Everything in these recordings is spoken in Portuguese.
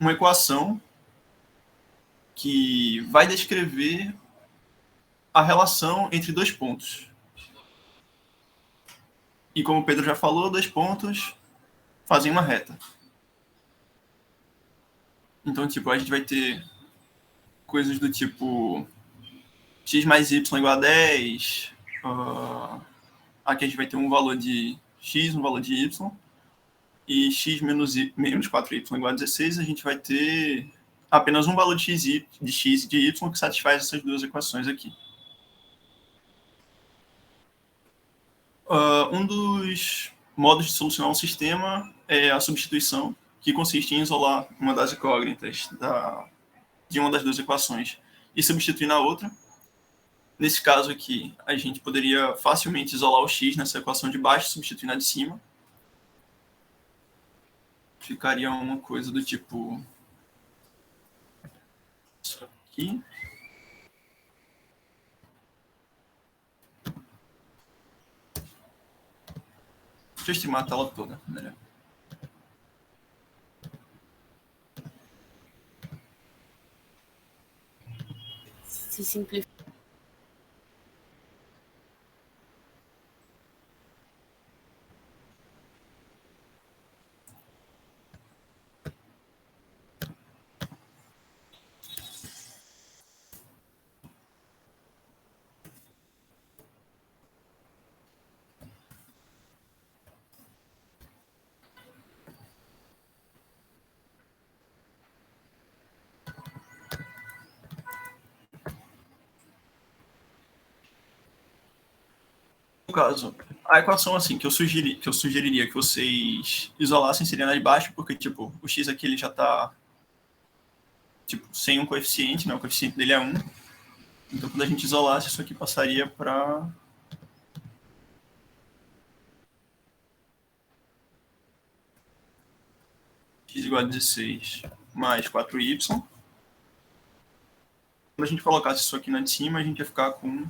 uma equação que vai descrever a relação entre dois pontos. E como o Pedro já falou, dois pontos fazem uma reta. Então, tipo, a gente vai ter coisas do tipo x mais y igual a 10. Aqui a gente vai ter um valor de x, um valor de y. E x menos 4y igual a 16, a gente vai ter apenas um valor de x e de y que satisfaz essas duas equações aqui. Um dos modos de solucionar um sistema é a substituição, que consiste em isolar uma das incógnitas de uma das duas equações e substituir na outra. Nesse caso aqui, a gente poderia facilmente isolar o x nessa equação de baixo e substituir na de cima. Ficaria uma coisa do tipo isso aqui. Deixa eu estimar a tela toda, melhor. Se simplifica. No caso, a equação assim que eu sugeriria que vocês isolassem seria na de baixo, porque tipo, o x aqui ele já está tipo, sem um coeficiente, né? O coeficiente dele é 1. Então quando a gente isolasse, isso aqui passaria para x igual a 16 mais 4y. Quando a gente colocasse isso aqui na de cima, a gente ia ficar com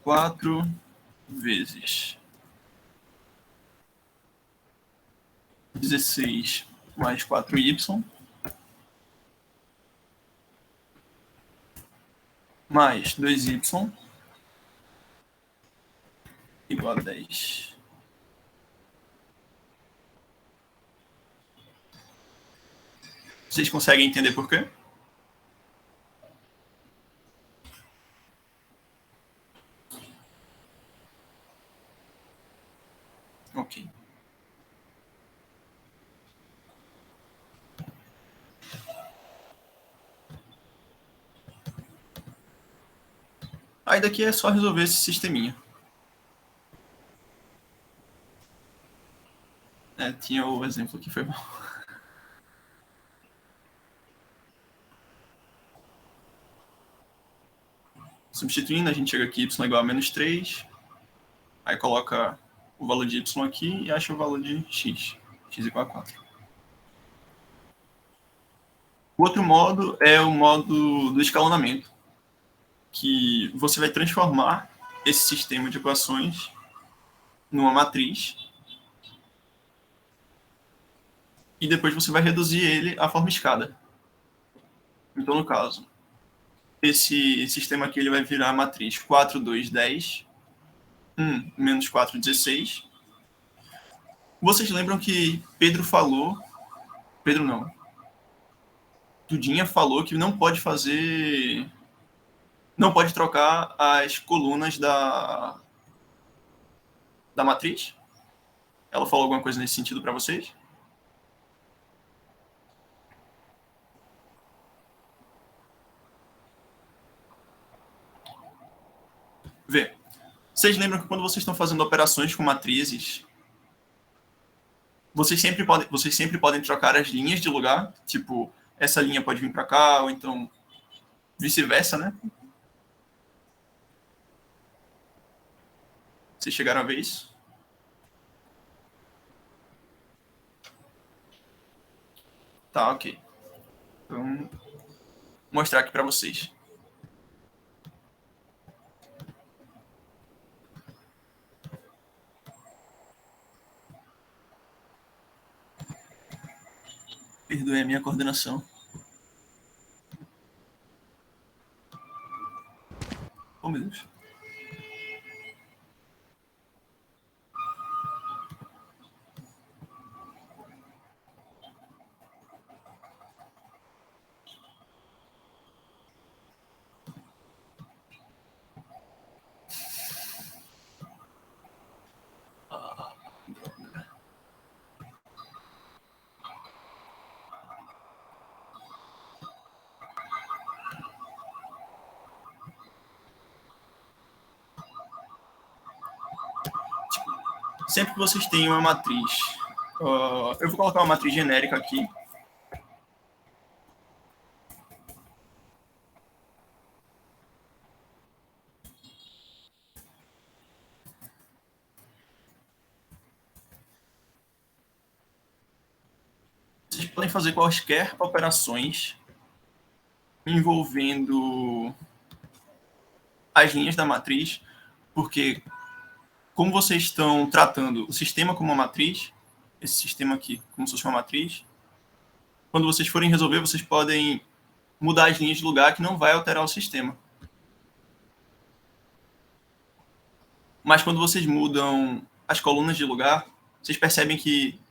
4 vezes 16 mais 4y mais 2y igual a 10. Vocês conseguem entender por quê? Ok. Aí daqui é só resolver esse sisteminha. Tinha o exemplo que foi mal. Substituindo, a gente chega aqui, y igual a menos 3. Aí coloca o valor de y aqui e acha o valor de x. X igual a 4. O outro modo é o modo do escalonamento, que você vai transformar esse sistema de equações numa matriz e depois você vai reduzir ele à forma escada. Então, no caso, esse sistema aqui ele vai virar a matriz 4, 2, 10, 1, menos 4, 16. Vocês lembram que Pedro falou... Pedro não. Dudinha falou que não pode fazer... Não pode trocar as colunas da matriz? Ela falou alguma coisa nesse sentido para vocês? Vê. Vocês lembram que quando vocês estão fazendo operações com matrizes, vocês sempre podem trocar as linhas de lugar? Tipo, essa linha pode vir para cá, ou então vice-versa, né? Vocês chegaram a ver isso? Tá, ok. Então, vou mostrar aqui para vocês. Perdoe a minha coordenação. Oh, meu Deus. Sempre que vocês têm uma matriz, eu vou colocar uma matriz genérica aqui. Vocês podem fazer quaisquer operações envolvendo as linhas da matriz, porque como vocês estão tratando o sistema como uma matriz, esse sistema aqui como se fosse uma matriz, quando vocês forem resolver, vocês podem mudar as linhas de lugar que não vai alterar o sistema. Mas quando vocês mudam as colunas de lugar, vocês percebem que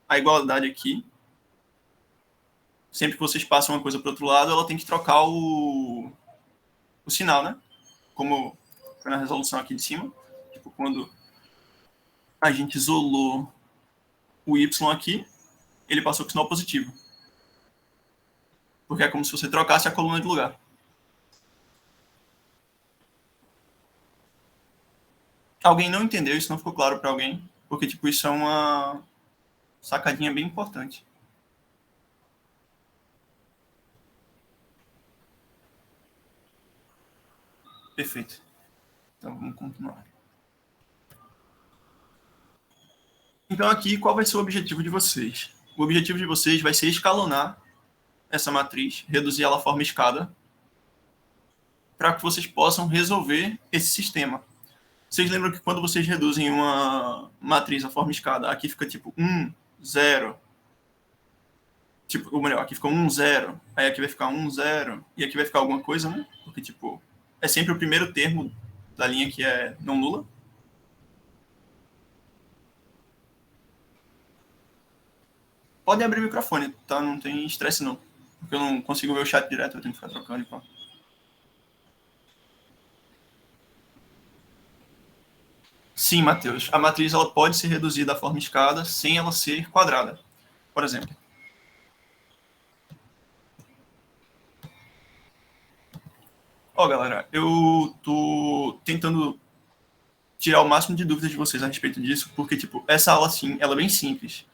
a igualdade aqui, sempre que vocês passam uma coisa para o outro lado, ela tem que trocar o sinal, né? Como foi na resolução aqui de cima. Tipo, quando a gente isolou o Y aqui, ele passou com sinal positivo. Porque é como se você trocasse a coluna de lugar. Alguém não entendeu, isso não ficou claro para alguém, porque tipo, isso é uma sacadinha bem importante. Perfeito. Então vamos continuar. Então aqui, qual vai ser o objetivo de vocês? O objetivo de vocês vai ser escalonar essa matriz, reduzir ela à forma escada, para que vocês possam resolver esse sistema. Vocês lembram que quando vocês reduzem uma matriz à forma escada, aqui fica tipo 1, 0. Tipo, ou melhor, aqui fica 1, 0. Aí aqui vai ficar 1, 0. E aqui vai ficar alguma coisa, né? Porque, tipo, é sempre o primeiro termo da linha que é não nula. Podem abrir o microfone, tá? Não tem estresse, não. Porque eu não consigo ver o chat direto, eu tenho que ficar trocando e pá. Sim, Matheus. A matriz ela pode ser reduzida à forma escada sem ela ser quadrada. Por exemplo. Ó, galera, eu tô tentando tirar o máximo de dúvidas de vocês a respeito disso, porque, tipo, essa aula, assim, ela é bem simples.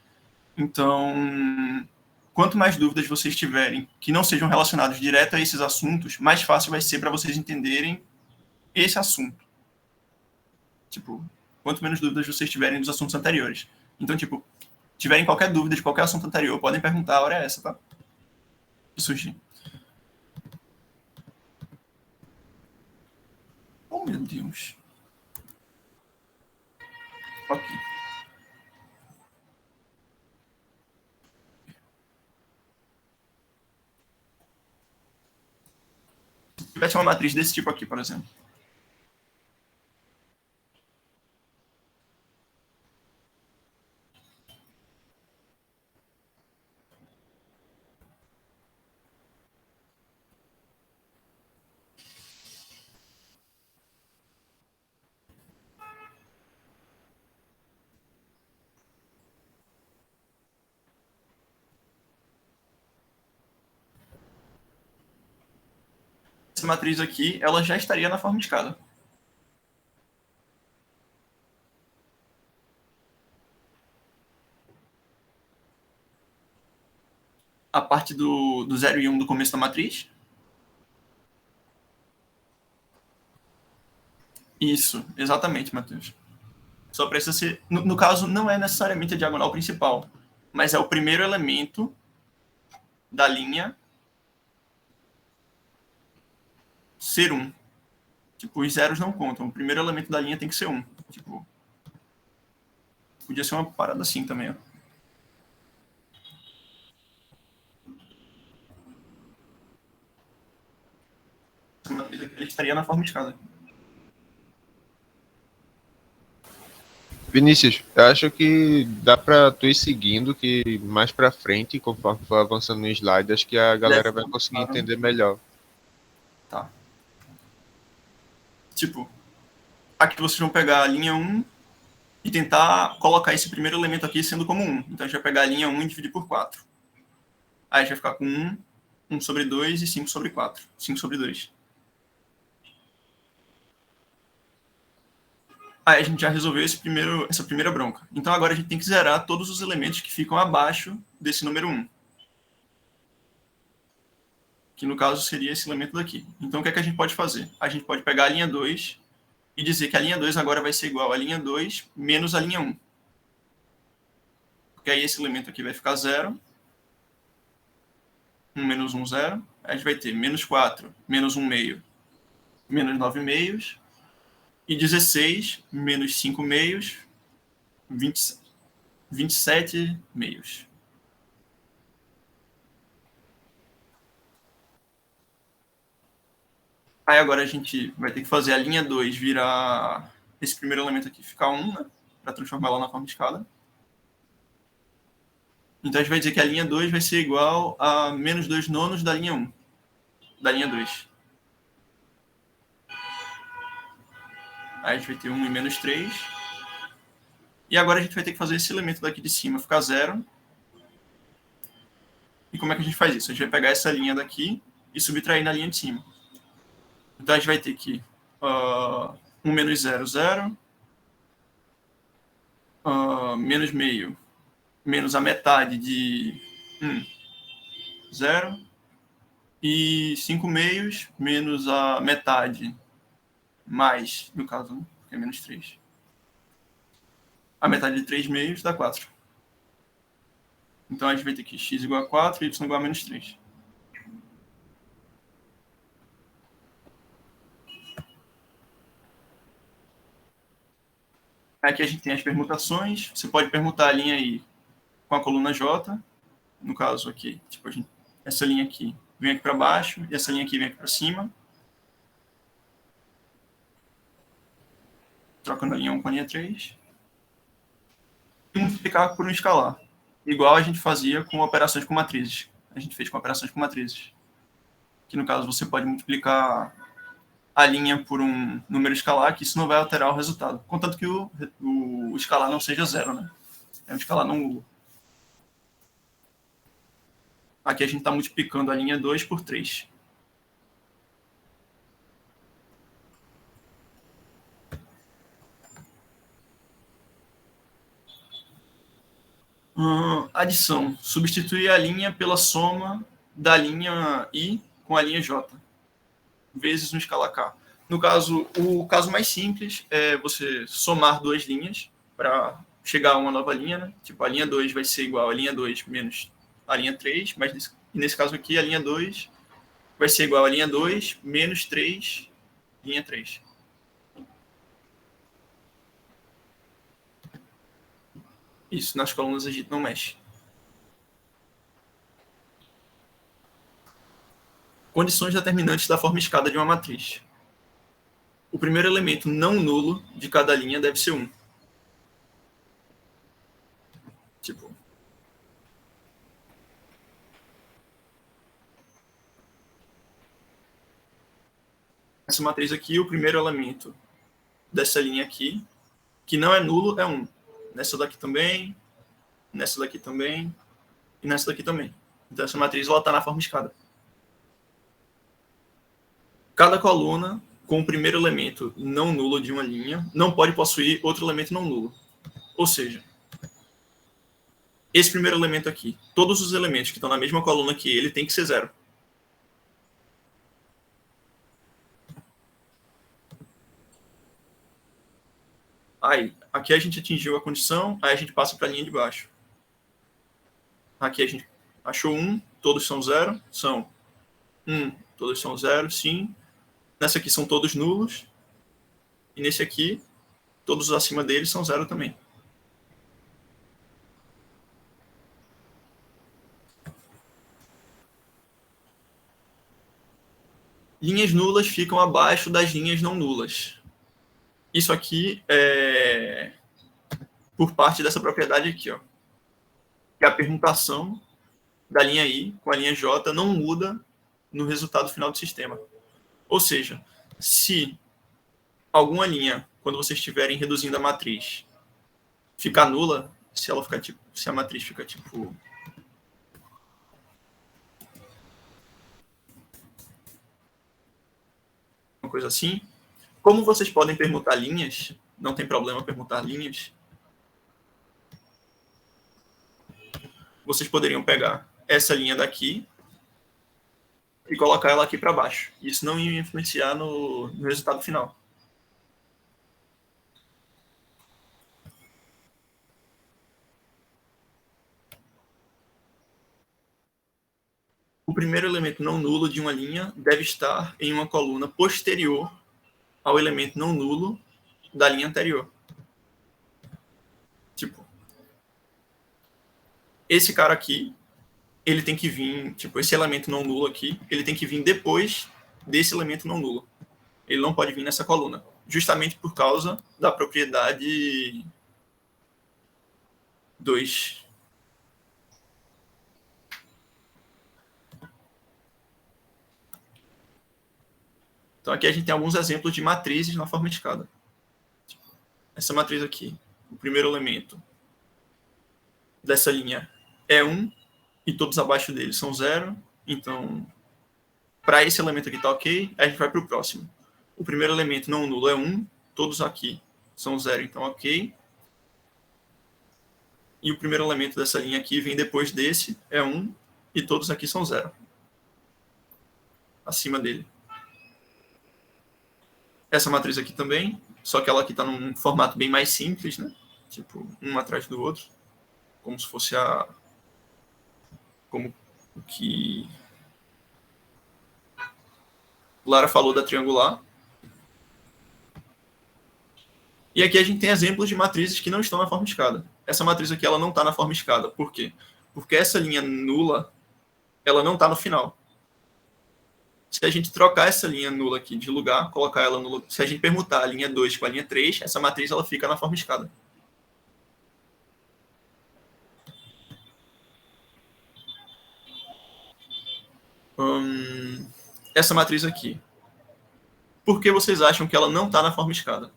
Então, quanto mais dúvidas vocês tiverem que não sejam relacionadas direto a esses assuntos, mais fácil vai ser para vocês entenderem esse assunto. Tipo, quanto menos dúvidas vocês tiverem dos assuntos anteriores. Então, tipo, tiverem qualquer dúvida de qualquer assunto anterior, podem perguntar, a hora é essa, tá? Surgir. Oh, meu Deus. Ok. Se tivesse uma matriz desse tipo aqui, por exemplo. Essa matriz aqui, ela já estaria na forma de escada. A parte do 0 e 1 do começo da matriz. Isso, exatamente, Matheus. Só precisa ser. No caso, não é necessariamente a diagonal principal, mas é o primeiro elemento da linha ser 1. Tipo, os zeros não contam. O primeiro elemento da linha tem que ser 1. Tipo, podia ser uma parada assim também, ó. essa matriz aqui, ele estaria na forma escada. Vinícius, eu acho que dá para tu ir seguindo, que mais para frente, conforme for avançando no slide, acho que a galera vai conseguir entender melhor. Tá. Tipo, aqui vocês vão pegar a linha 1 e tentar colocar esse primeiro elemento aqui sendo como 1. Então a gente vai pegar a linha 1 e dividir por 4. Aí a gente vai ficar com 1 sobre 2 e 5 sobre 4. 5 sobre 2. Aí a gente já resolveu essa primeira bronca. Então agora a gente tem que zerar todos os elementos que ficam abaixo desse número 1. Que no caso seria esse elemento daqui. Então o que é que a gente pode fazer? A gente pode pegar a linha 2 e dizer que a linha 2 agora vai ser igual a linha 2 menos a linha 1. Porque aí esse elemento aqui vai ficar 0. 1 menos 1, 0. Aí a gente vai ter menos 4, menos 1 meio, menos 9 meios. E 16 menos 5 meios, 27 meios. Aí agora a gente vai ter que fazer a linha 2 virar esse primeiro elemento aqui, ficar 1, né? Para transformar ela na forma de escada. Então a gente vai dizer que a linha 2 vai ser igual a menos 2 nonos da linha 1. Da linha 2. Aí a gente vai ter 1 e menos 3. E agora a gente vai ter que fazer esse elemento daqui de cima ficar 0. E como é que a gente faz isso? A gente vai pegar essa linha daqui e subtrair na linha de cima. Então a gente vai ter que 1 menos 0, 0. Menos meio, menos a metade de 0. E 5 meios menos a metade mais, no caso, né? Porque é menos 3. A metade de 3 meios dá 4. Então a gente vai ter que x igual a 4 e y igual a menos 3. Aqui a gente tem as permutações. Você pode permutar a linha I com a coluna J. No caso aqui, tipo, essa linha aqui vem aqui para baixo e essa linha aqui vem aqui para cima. Trocando a linha 1 com a linha 3. E multiplicar por um escalar. Igual a gente fazia com operações com matrizes. A gente fez com operações com matrizes. Que no caso você pode multiplicar a linha por um número escalar, que isso não vai alterar o resultado. Contanto que o escalar não seja 0, né? É um escalar não nulo. Aqui a gente está multiplicando a linha 2 por 3. Adição. Substituir a linha pela soma da linha I com a linha J, vezes no escalar K. No caso, o caso mais simples é você somar duas linhas para chegar a uma nova linha, né? Tipo, a linha 2 vai ser igual a linha 2 menos a linha 3, mas nesse caso aqui, a linha 2 vai ser igual a linha 2 menos 3, linha 3. Isso, nas colunas a gente não mexe. Condições determinantes da forma escada de uma matriz. O primeiro elemento não nulo de cada linha deve ser 1. Tipo, essa matriz aqui, o primeiro elemento dessa linha aqui, que não é nulo, é 1. Nessa daqui também, nessa daqui também e nessa daqui também. Então essa matriz está na forma escada. Cada coluna com o primeiro elemento não nulo de uma linha não pode possuir outro elemento não nulo. Ou seja, esse primeiro elemento aqui, todos os elementos que estão na mesma coluna que ele tem que ser 0. Aí, aqui a gente atingiu a condição, aí a gente passa para a linha de baixo. Aqui a gente achou 1, todos são 0, são 1, todos são 0, sim. Nessa aqui são todos nulos. E nesse aqui, todos acima deles são 0 também. linhas nulas ficam abaixo das linhas não nulas. Isso aqui é por parte dessa propriedade aqui, ó. Que a permutação da linha I com a linha J não muda no resultado final do sistema. Ou seja, se alguma linha, quando vocês estiverem reduzindo a matriz, ficar nula, se ela ficar tipo, se a matriz fica tipo uma coisa assim, como vocês podem permutar linhas, não tem problema permutar linhas, vocês poderiam pegar essa linha daqui e colocar ela aqui para baixo. Isso não ia influenciar no resultado final. O primeiro elemento não nulo de uma linha deve estar em uma coluna posterior ao elemento não nulo da linha anterior. Tipo, esse cara aqui, ele tem que vir, tipo, esse elemento não nulo aqui, ele tem que vir depois desse elemento não nulo. Ele não pode vir nessa coluna, justamente por causa da propriedade 2. Então aqui a gente tem alguns exemplos de matrizes na forma de escada. Essa matriz aqui, o primeiro elemento dessa linha é 1 e todos abaixo dele são 0. Então, para esse elemento aqui tá ok, a gente vai para o próximo. O primeiro elemento não nulo é 1, todos aqui são 0, então ok. E o primeiro elemento dessa linha aqui vem depois desse, é 1, e todos aqui são 0. Acima dele. Essa matriz aqui também, só que ela aqui está num formato bem mais simples, né? Tipo, um atrás do outro. Como se fosse como o que Lara falou da triangular. E aqui a gente tem exemplos de matrizes que não estão na forma de escada. Essa matriz aqui ela não está na forma de escada. Por quê? Porque essa linha nula, ela não está no final. Se a gente trocar essa linha nula aqui de lugar, colocar ela no... Se a gente permutar a linha 2 com a linha 3, essa matriz ela fica na forma de escada. Essa matriz aqui. Por que vocês acham que ela não está na forma de escada?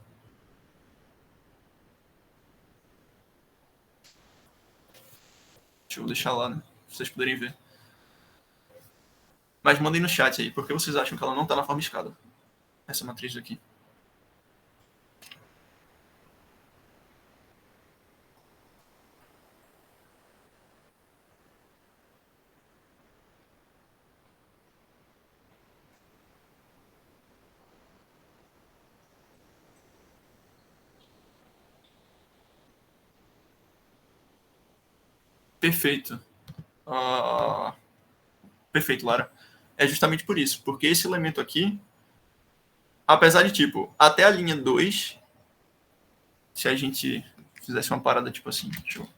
Deixa eu deixar lá, né? Pra vocês poderem ver. Mas mandem no chat aí, por que vocês acham que ela não está na forma de escada? Essa matriz aqui. Perfeito. Perfeito, Lara. É justamente por isso. Porque esse elemento aqui, apesar de, tipo, até a linha 2, se a gente fizesse uma parada, tipo assim, deixa eu...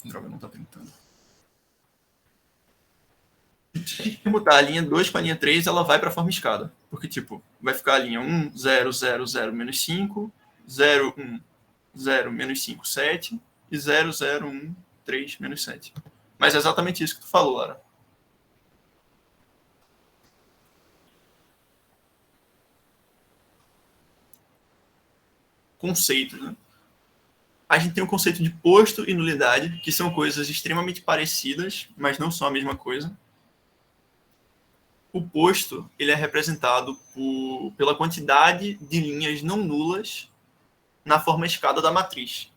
Droga, não tá printando. Se botar a linha 2 com a linha 3, ela vai para a forma escada. Porque, tipo, vai ficar a linha 1, 0, 0, 0, menos 5, 0, 1, 0, menos 5, 7, e 0, 0, 1, 3, menos 7. Mas é exatamente isso que tu falou, Lara. Conceitos, né? A gente tem o conceito de posto e nulidade, que são coisas extremamente parecidas, mas não são a mesma coisa. O posto ele é representado pela quantidade de linhas não nulas na forma escada da matriz.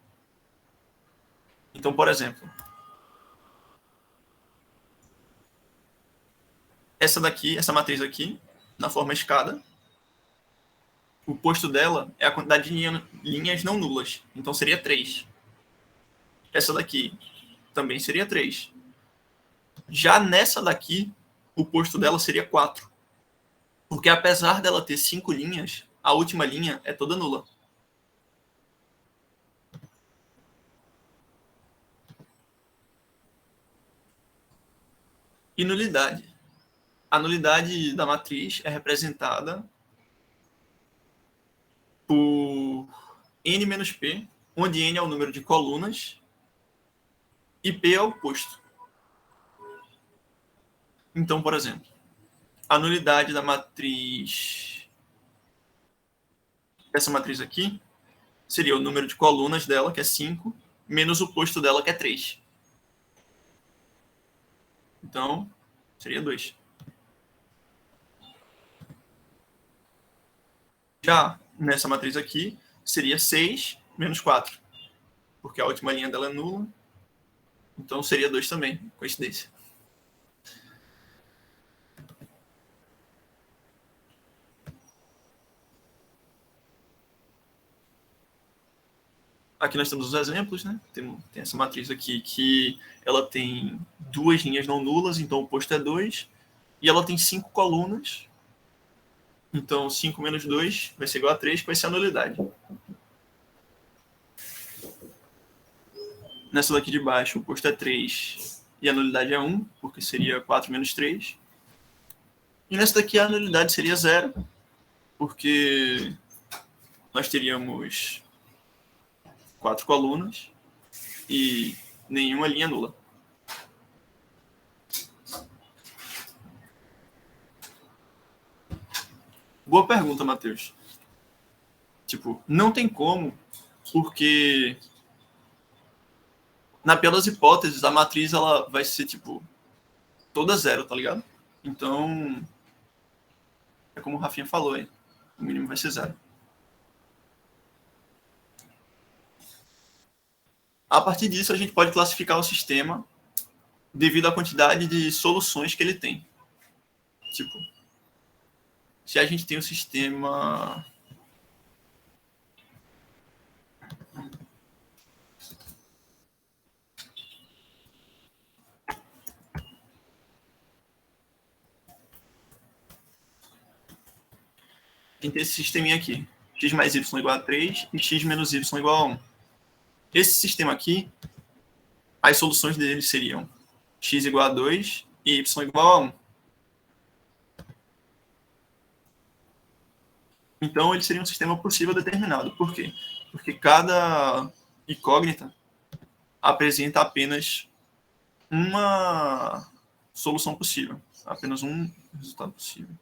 Então, por exemplo, essa daqui, essa matriz aqui, na forma escada, o posto dela é a quantidade de linhas não nulas. Então, seria 3. Essa daqui também seria 3. Já nessa daqui, o posto dela seria 4. Porque apesar dela ter 5 linhas, a última linha é toda nula. e nulidade. A nulidade da matriz é representada por n menos p, onde n é o número de colunas e p é o posto. Então, por exemplo, a nulidade da matriz, essa matriz aqui, seria o número de colunas dela, que é 5, menos o posto dela, que é 3. Então, seria 2. Já nessa matriz aqui, seria 6 menos 4, porque a última linha dela é nula. Então, seria 2 também, coincidência. Aqui nós temos os exemplos, né? Tem essa matriz aqui que ela tem 2 linhas não nulas, então o posto é 2. E ela tem 5 colunas. Então, 5 menos 2 vai ser igual a 3, que vai ser a nulidade. Nessa daqui de baixo, o posto é 3 e a nulidade é 1, porque seria 4 menos 3. E nessa daqui a nulidade seria 0, porque nós teríamos 4 colunas e nenhuma linha nula. Boa pergunta, Matheus. Tipo, não tem como, porque na pior das hipóteses, a matriz ela vai ser, tipo, toda 0, tá ligado? Então, é como o Rafinha falou aí, o mínimo vai ser 0. A partir disso, a gente pode classificar o sistema devido à quantidade de soluções que ele tem. Tipo, se a gente tem um sistema... A gente tem esse sisteminha aqui. X mais y igual a 3 e x menos y igual a 1. Esse sistema aqui, as soluções dele seriam x igual a 2 e y igual a 1. Então, ele seria um sistema possível determinado. Por quê? Porque cada incógnita apresenta apenas uma solução possível. Apenas um resultado possível.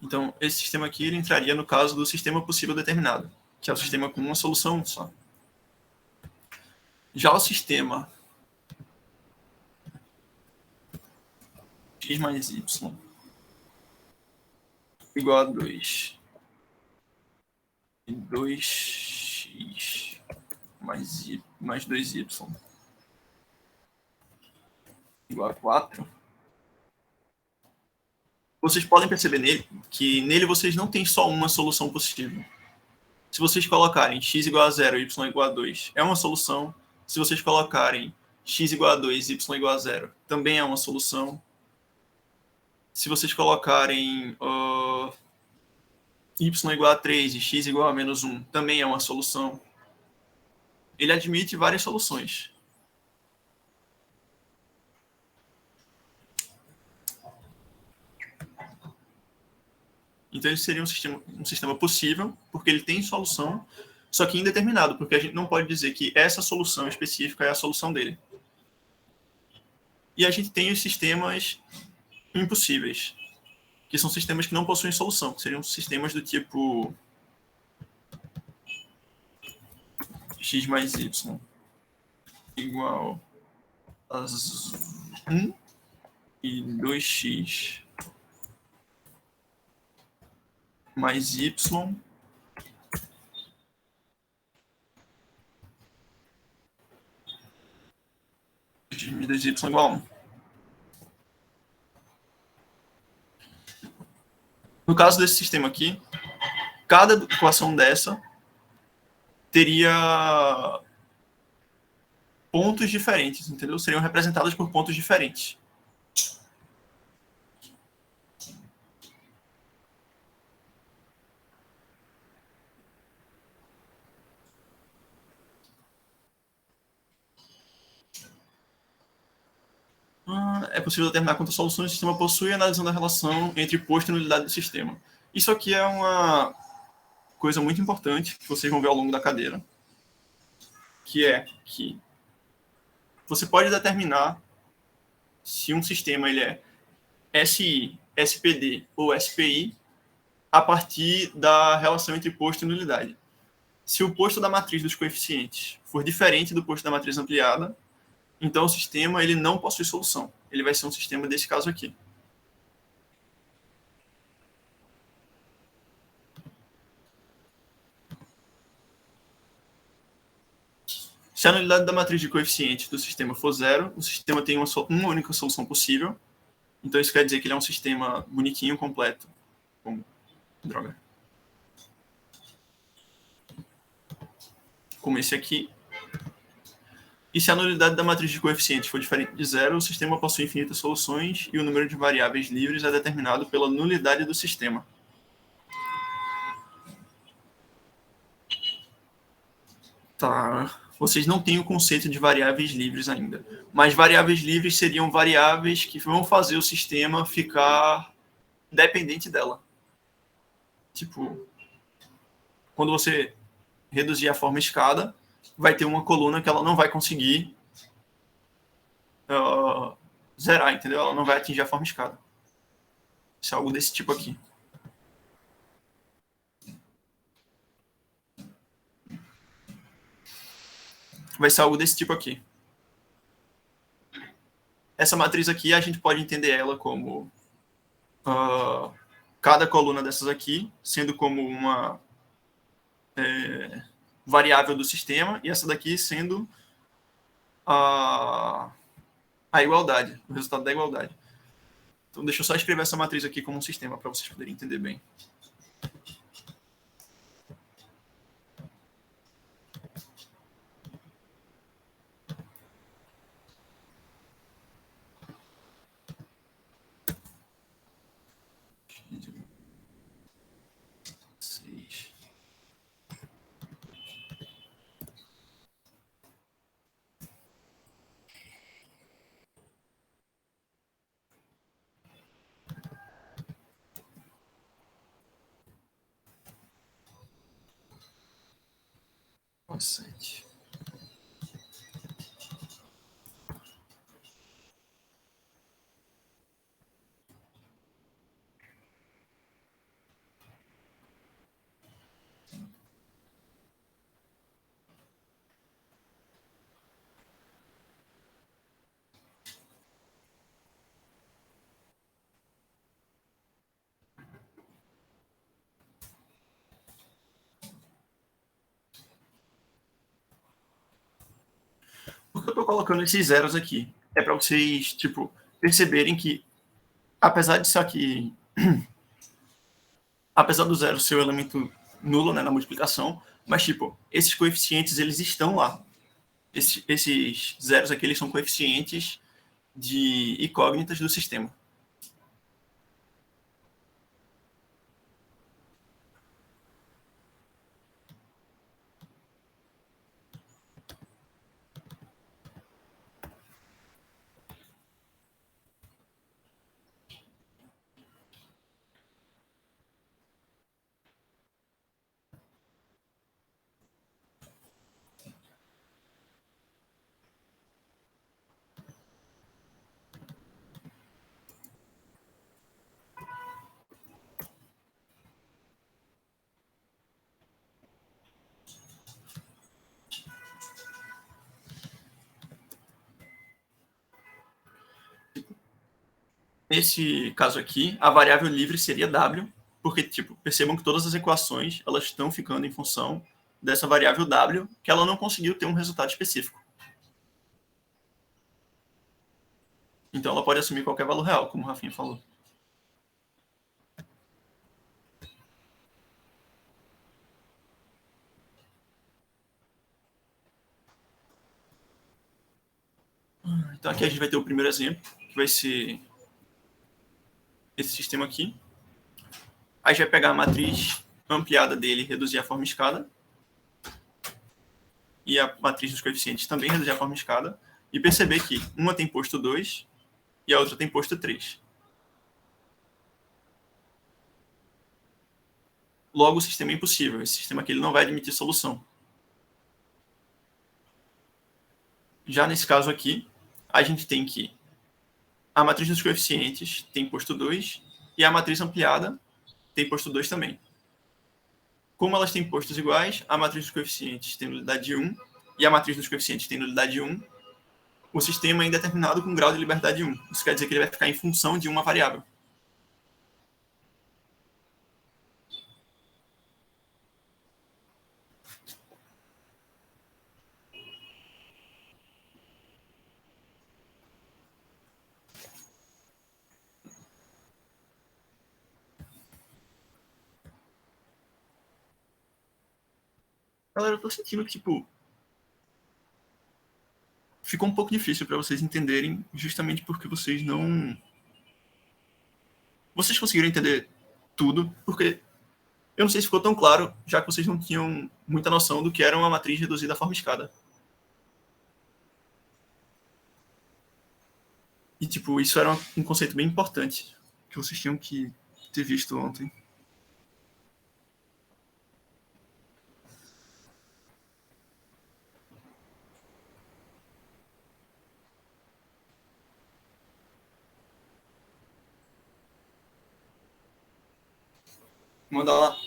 Então, esse sistema aqui ele entraria no caso do sistema possível determinado, que é o sistema com uma solução só. Já o sistema x mais y igual a 2 e 2x mais 2y igual a 4, vocês podem perceber que nele vocês não têm só uma solução possível. Se vocês colocarem x igual a 0 e y igual a 2, é uma solução. Se vocês colocarem x igual a 2 e y igual a 0, também é uma solução. Se vocês colocarem y igual a 3 e x igual a menos 1, também é uma solução. Ele admite várias soluções. Então, ele seria um sistema possível, porque ele tem solução, só que indeterminado, porque a gente não pode dizer que essa solução específica é a solução dele. E a gente tem os sistemas impossíveis, que são sistemas que não possuem solução, que seriam sistemas do tipo x mais y igual a 1 e 2x mais y de 2y igual a 1. No caso desse sistema aqui, cada equação dessa teria pontos diferentes, entendeu? Seriam representadas por pontos diferentes. É possível determinar quantas soluções o sistema possui analisando a relação entre posto e nulidade do sistema. Isso aqui é uma coisa muito importante que vocês vão ver ao longo da cadeira, que é que você pode determinar se um sistema ele é SI, SPD ou SPI a partir da relação entre posto e nulidade. Se o posto da matriz dos coeficientes for diferente do posto da matriz ampliada, então o sistema ele não possui solução. Ele vai ser um sistema desse caso aqui. Se a nulidade da matriz de coeficientes do sistema for zero, o sistema tem uma única solução possível. Então isso quer dizer que ele é um sistema bonitinho, completo. Droga. Como esse aqui. E se a nulidade da matriz de coeficientes for diferente de zero, o sistema possui infinitas soluções e o número de variáveis livres é determinado pela nulidade do sistema. Tá. Vocês não têm o conceito de variáveis livres ainda. Mas variáveis livres seriam variáveis que vão fazer o sistema ficar dependente dela. Tipo, quando você reduzir a forma escada, vai ter uma coluna que ela não vai conseguir zerar, entendeu? Ela não vai atingir a forma escada. Isso é algo desse tipo aqui. Vai ser algo desse tipo aqui. Essa matriz aqui, a gente pode entender ela como cada coluna dessas aqui, sendo como uma variável do sistema, e essa daqui sendo a igualdade, o resultado da igualdade. Então, deixa eu só escrever essa matriz aqui como um sistema, para vocês poderem entender bem. Bastante. Por que eu estou colocando esses zeros aqui? É para vocês, tipo, perceberem que, apesar disso aqui, apesar do zero ser o elemento nulo, né, na multiplicação, mas, tipo, esses coeficientes, eles estão lá. Esses zeros aqui, eles são coeficientes de incógnitas do sistema. Nesse caso aqui, a variável livre seria W, porque, tipo, percebam que todas as equações, elas estão ficando em função dessa variável W, que ela não conseguiu ter um resultado específico. Então, ela pode assumir qualquer valor real, como o Rafinha falou. Então aqui a gente vai ter o primeiro exemplo, que vai ser esse sistema aqui. Aí a gente vai pegar a matriz ampliada dele e reduzir a forma escada. E a matriz dos coeficientes também reduzir a forma escada. E perceber que uma tem posto 2 e a outra tem posto 3. Logo, o sistema é impossível. Esse sistema aqui ele não vai admitir solução. Já nesse caso aqui, a gente tem que a matriz dos coeficientes tem posto 2 e a matriz ampliada tem posto 2 também. Como elas têm postos iguais, a matriz dos coeficientes tem nulidade de 1 e a matriz dos coeficientes tem nulidade de 1, o sistema é indeterminado com grau de liberdade de 1. Isso quer dizer que ele vai ficar em função de uma variável. Galera, eu tô sentindo que, tipo, ficou um pouco difícil para vocês entenderem, justamente porque vocês não... Vocês conseguiram entender tudo, porque eu não sei se ficou tão claro, já que vocês não tinham muita noção do que era uma matriz reduzida à forma escada. E, tipo, isso era um conceito bem importante, que vocês tinham que ter visto ontem. Manda lá.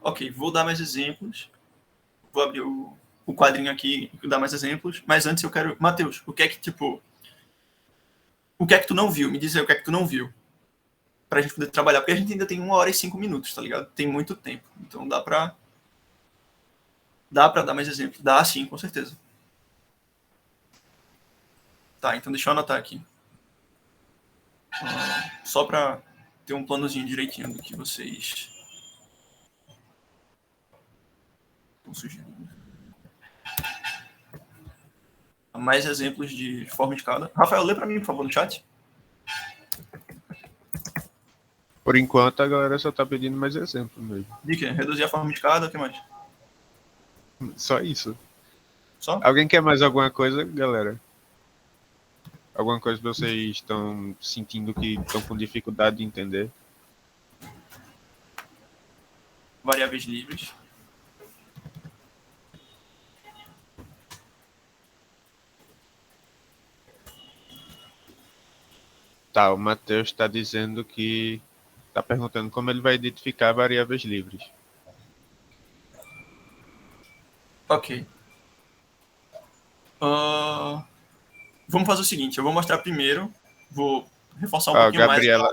Ok, vou dar mais exemplos. Vou abrir o quadrinho aqui e dar mais exemplos. Mas antes eu quero... Matheus, o que é que, tipo... O que é que tu não viu? Me diz aí o que é que tu não viu. Pra gente poder trabalhar. Porque a gente ainda tem 1 hora e 5 minutos, tá ligado? Tem muito tempo. Então dá pra dar mais exemplos. Dá sim, com certeza. Tá, então deixa eu anotar aqui. Só pra ter um planozinho direitinho do que vocês estão sugerindo. Mais exemplos de forma de escada. Rafael, lê pra mim, por favor, no chat. Por enquanto, a galera só tá pedindo mais exemplo mesmo. De quê? Reduzir a forma de escada, o que mais? Só isso. Só? Alguém quer mais alguma coisa, galera? Alguma coisa que vocês estão sentindo que estão com dificuldade de entender? Variáveis livres. Tá, o Matheus está dizendo que... Está perguntando como ele vai identificar variáveis livres. Ok. Vamos fazer o seguinte, eu vou mostrar primeiro, vou reforçar um pouquinho Gabriela,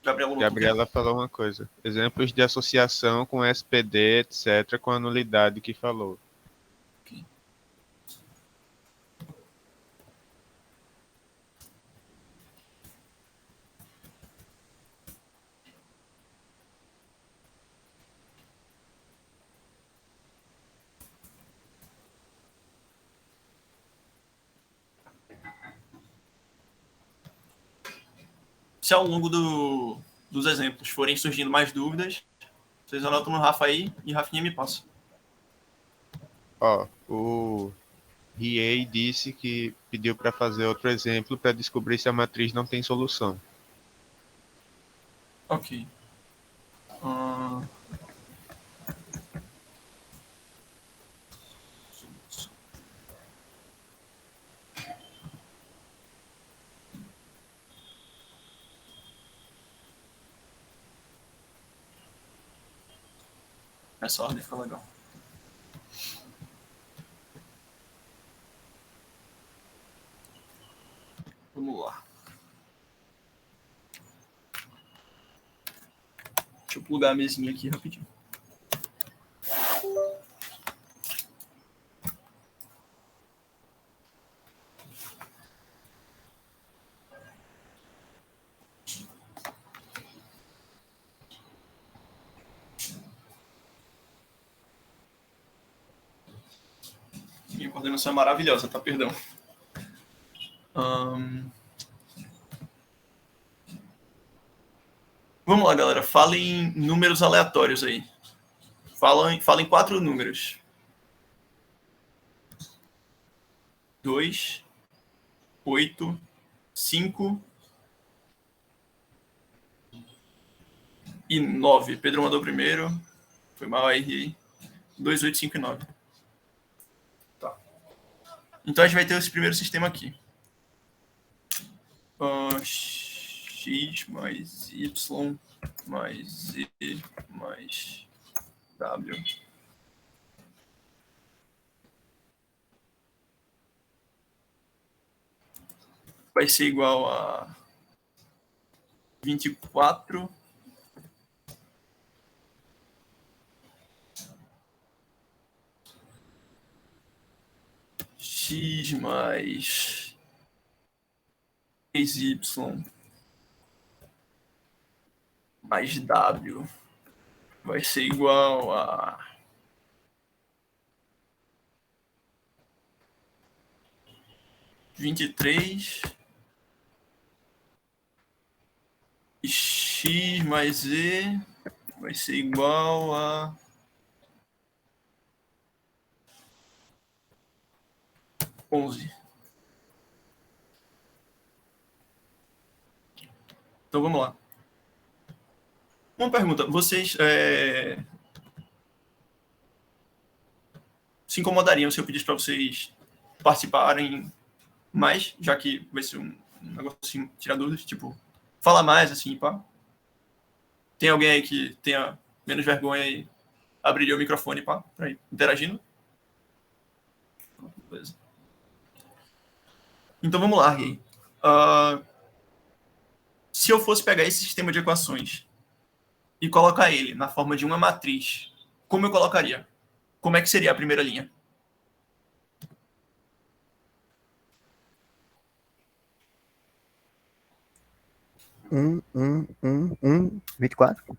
mais. Gabriela falou uma coisa. Exemplos de associação com SPD, etc., com a nulidade que falou. Okay. Se ao longo dos exemplos forem surgindo mais dúvidas, vocês anotam no Rafa aí e Rafinha me passa. Ó, o Riei disse que pediu para fazer outro exemplo para descobrir se a matriz não tem solução. Ok. Essa ordem ficou legal. Vamos lá. Deixa eu plugar a mesinha aqui rapidinho. coordenação é maravilhosa, tá? Perdão. Vamos lá, galera. Falem números aleatórios aí. Falem 4 números. 2, 8, 5 e 9. Pedro mandou primeiro. Foi mal, errei. 2, 8, 5 e 9. Tá. Então a gente vai ter esse primeiro sistema aqui. X mais Y mais Z mais W. Vai ser igual a 24 X mais 3Y mais W vai ser igual a 23 e X mais Z vai ser igual a 11. Então vamos lá. Uma pergunta, vocês se incomodariam se eu pedisse para vocês participarem mais, já que vai ser um negócio assim, tirar dúvidas, tipo, falar mais, assim, pá? Tem alguém aí que tenha menos vergonha e abriria o microfone, pá, pra ir interagindo? Beleza. Então vamos lá, Gui. Se eu fosse pegar esse sistema de equações e colocar ele na forma de uma matriz, como eu colocaria? Como é que seria a primeira linha? Um, 24.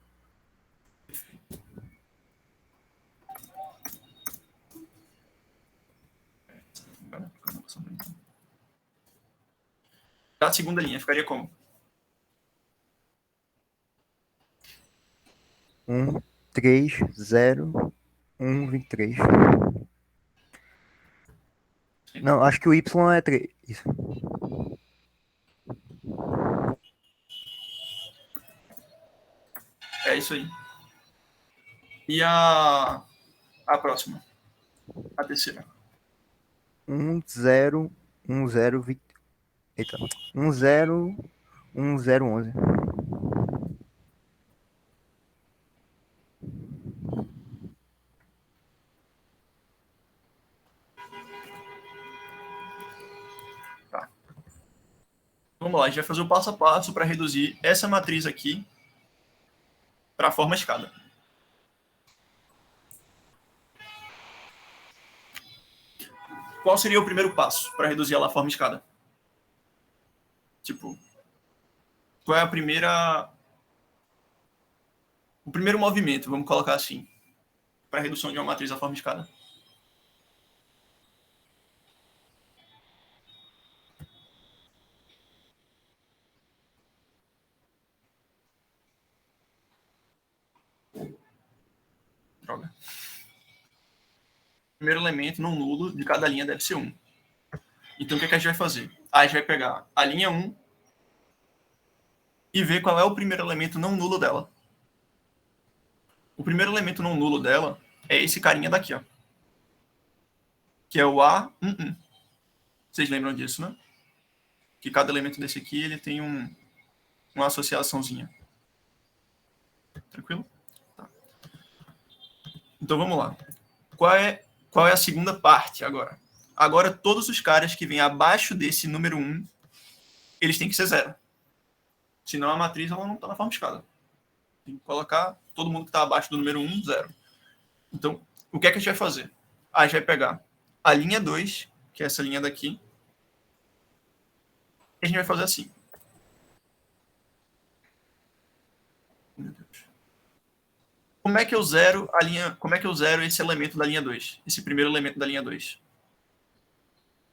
A segunda linha ficaria como? 3, 0, 23. Não, acho que o Y é 3. Isso. É isso aí. E a próxima? A terceira. 0, 0, 20. Eita. 0, 0, 11. Tá. Vamos lá, a gente vai fazer o passo a passo para reduzir essa matriz aqui para a forma escada. Qual seria o primeiro passo para reduzir ela à forma escada? Tipo, qual é a primeira... O primeiro movimento, vamos colocar assim, para a redução de uma matriz à forma escada? Droga. O primeiro elemento não nulo de cada linha deve ser 1. Então, o que a gente vai fazer? A gente vai pegar a linha 1 e ver qual é o primeiro elemento não nulo dela. O primeiro elemento não nulo dela é esse carinha daqui, ó. Que é o A11. Vocês lembram disso, né? Que cada elemento desse aqui ele tem uma associaçãozinha. Tranquilo? Tá. Então, vamos lá. Qual é a segunda parte agora? Agora, todos os caras que vêm abaixo desse número 1, eles têm que ser 0. Senão a matriz ela não está na forma escada. Tem que colocar todo mundo que está abaixo do número 1, 0. Então, o que é que a gente vai fazer? A gente vai pegar a linha 2, que é essa linha daqui, e a gente vai fazer assim. Meu Deus. Como é que eu zero esse elemento da linha 2? Esse primeiro elemento da linha 2?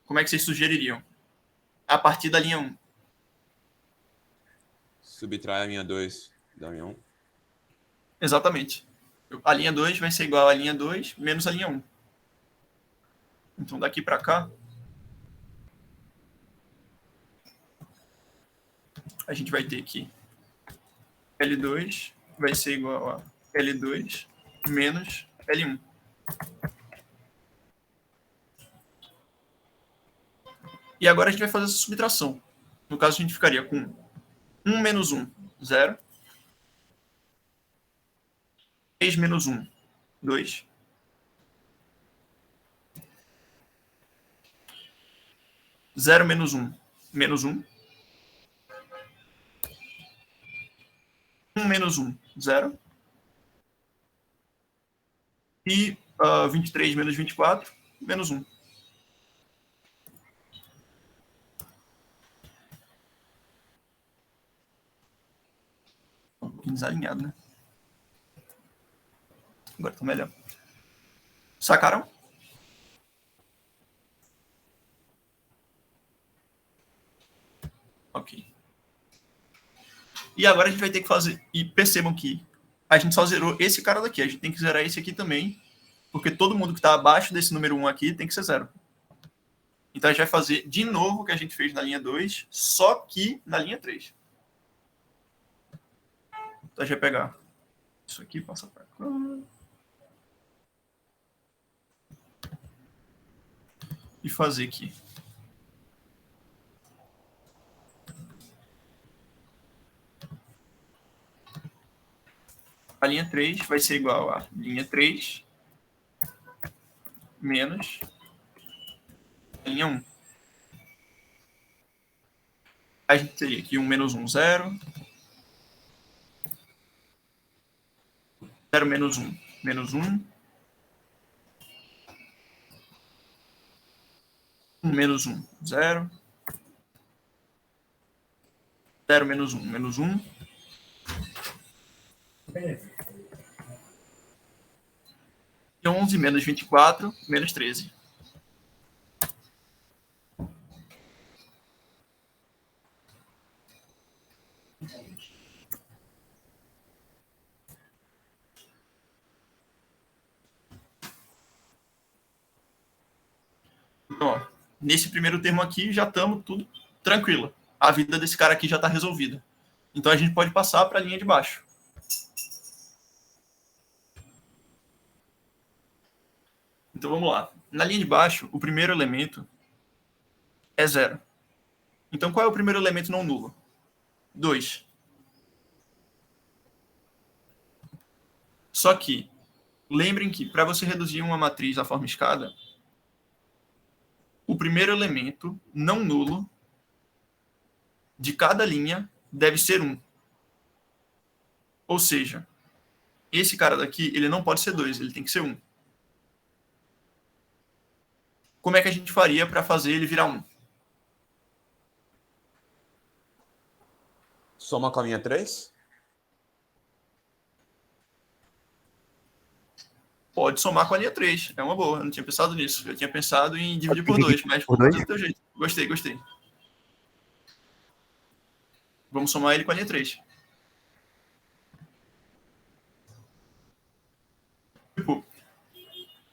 Como é que vocês sugeririam? A partir da linha 1. Subtrai a linha 2 da linha 1. Exatamente. A linha 2 vai ser igual à linha 2 menos a linha 1. Então, daqui para cá, a gente vai ter que L2 vai ser igual a L2 menos L1. E agora a gente vai fazer essa subtração. No caso, a gente ficaria com 1 menos 1, 0. 3 menos 1, 2. 0 menos 1, menos 1. 1 menos 1, 0. E 23 menos 24, menos 1. Um pouquinho desalinhado, né? Agora tá melhor. Sacaram? Ok. E agora a gente vai ter que fazer... E percebam que a gente só zerou esse cara daqui. A gente tem que zerar esse aqui também, porque todo mundo que está abaixo desse número 1 aqui tem que ser 0. Então a gente vai fazer de novo o que a gente fez na linha 2, só que na linha 3. Então a gente vai pegar isso aqui, passar para cá. E fazer aqui. A linha 3 vai ser igual a linha 3 menos a linha 1. A gente teria aqui 1 menos 1, 0. 0 menos 1, menos 1. 1 menos 1, 0. 0 menos 1, menos 1. E 11 menos 24, menos 13. Então, ó, nesse primeiro termo aqui já estamos tudo tranquilo. A vida desse cara aqui já está resolvida. Então a gente pode passar para a linha de baixo. Então vamos lá. Na linha de baixo, o primeiro elemento é 0. Então qual é o primeiro elemento não nulo? 2. Só que, lembrem que para você reduzir uma matriz à forma escada, o primeiro elemento não nulo de cada linha deve ser 1. Ou seja, esse cara daqui, ele não pode ser 2, ele tem que ser 1. Como é que a gente faria para fazer ele virar 1? Soma com a linha 3? Pode somar com a linha 3. É uma boa. Eu não tinha pensado nisso. Eu tinha pensado em dividir por Dividir 2, mas por vamos dois? fazer do teu jeito. Gostei. Vamos somar ele com a linha 3. Tipo,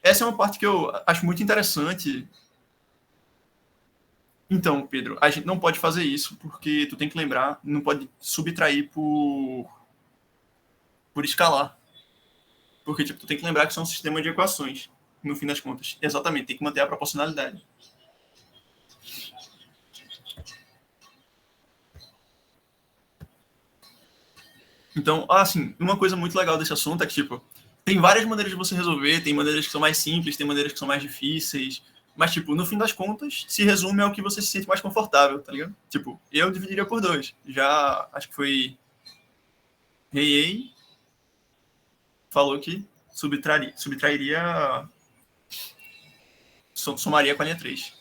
essa é uma parte que eu acho muito interessante. Então, Pedro, a gente não pode fazer isso, porque tu tem que lembrar, não pode subtrair por escalar. Porque tipo, tu tem que lembrar que isso é um sistema de equações, no fim das contas. Exatamente, tem que manter a proporcionalidade. Então, assim, uma coisa muito legal desse assunto é que, tipo, tem várias maneiras de você resolver, tem maneiras que são mais simples, tem maneiras que são mais difíceis, mas, tipo, no fim das contas, se resume ao que você se sente mais confortável, tá ligado? Tipo, eu dividiria por 2. Já, acho que foi Rei falou que subtrairia, somaria com a linha 3.